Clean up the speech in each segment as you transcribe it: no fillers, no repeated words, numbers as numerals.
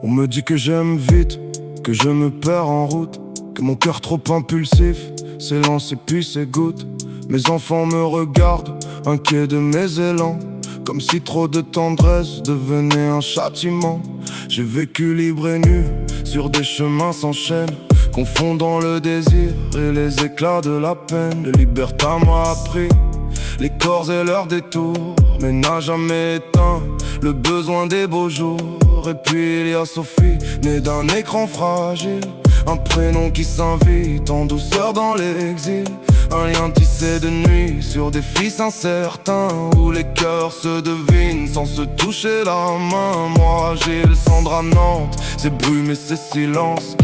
On me dit que j'aime vite, que je me perds en route, que mon cœur trop impulsif s'élance et puis s'égoutte. Mes enfants me regardent, inquiets de mes élans, comme si trop de tendresse devenait un châtiment. J'ai vécu libre et nu, sur des chemins sans chaîne, confondant le désir et les éclats de la peine. Le libertin m'a appris les corps et leurs détours, mais n'a jamais éteint le besoin des beaux jours. Et puis il y a Sophie, née d'un écran fragile, un prénom qui s'invite en douceur dans l'exil. Un lien tissé de nuit sur des fils incertains, où les cœurs se devinent sans se toucher la main. Moi Gilles, Sandra, Nantes, ses brumes et ses silences.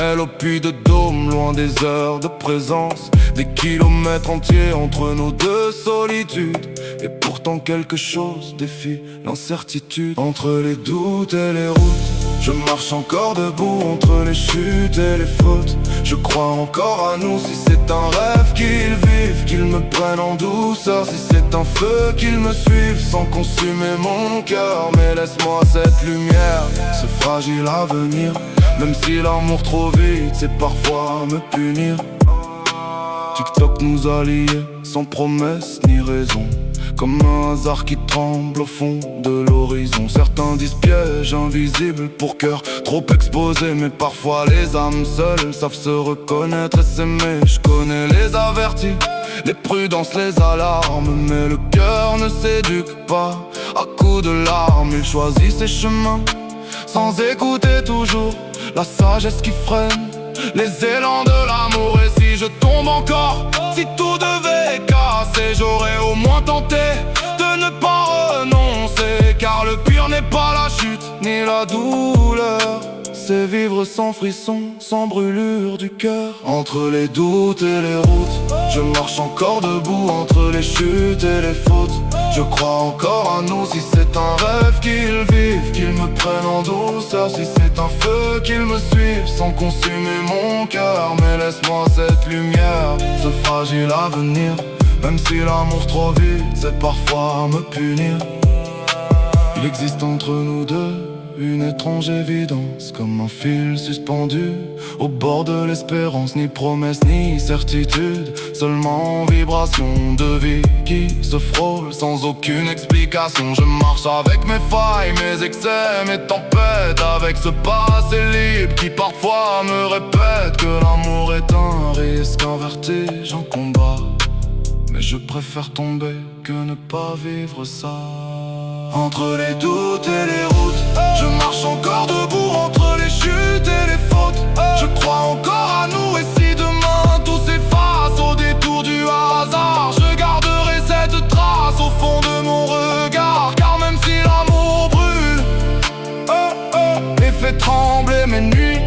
Elle au puits de Dôme, loin des heures de présence. Des kilomètres entiers entre nos deux solitudes. Et pourtant quelque chose défie l'incertitude. Entre les doutes et les routes, je marche encore debout entre les chutes et les fautes. Je crois encore à nous, si c'est un rêve qu'ils vivent, qu'ils me prennent en douceur. Si c'est un feu, qu'ils me suivent sans consumer mon cœur. Mais laisse-moi cette lumière, ce fragile avenir. Même si l'amour trop vite, c'est parfois me punir. TikTok nous a liés, sans promesse ni raison, comme un hasard qui tremble au fond de l'horizon. Certains disent piège invisible pour cœur trop exposé, mais parfois les âmes seules savent se reconnaître et s'aimer. Je connais les avertis, les prudences, les alarmes, mais le cœur ne s'éduque pas à coups de larmes. Il choisit ses chemins sans écouter toujours la sagesse qui freine les élans de l'amour. Et si je tombe encore, si tout devait casser, j'aurais au moins tenté de ne pas renoncer. Car le pire n'est pas la chute ni la douleur, c'est vivre sans frisson, sans brûlure du cœur. Entre les doutes et les routes, je marche encore debout entre les chutes et les fautes. Je crois encore à nous, si c'est un rêve qu'ils vivent, qu'ils me prennent en douceur. Si c'est un feu, qu'ils me suivent sans consumer mon cœur. Mais laisse-moi cette lumière, ce fragile avenir. Même si l'amour trop vite, c'est parfois me punir. Il existe entre nous deux une étrange évidence, comme un fil suspendu au bord de l'espérance. Ni promesse ni certitude, seulement vibration de vie qui se frôle sans aucune explication. Je marche avec mes failles, mes excès, mes tempêtes, avec ce passé libre qui parfois me répète que l'amour est un risque, un vertige, un combat. Mais je préfère tomber que ne pas vivre ça. Entre les doutes et les routes, je marche encore debout entre les chutes et les fautes. Je crois encore à nous, et si demain tout s'efface au détour du hasard, je garderai cette trace au fond de mon regard. Car même si l'amour brûle, et fait trembler mes nuits,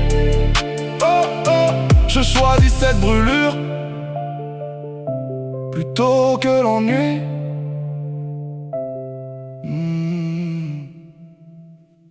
je choisis cette brûlure plutôt que l'ennui.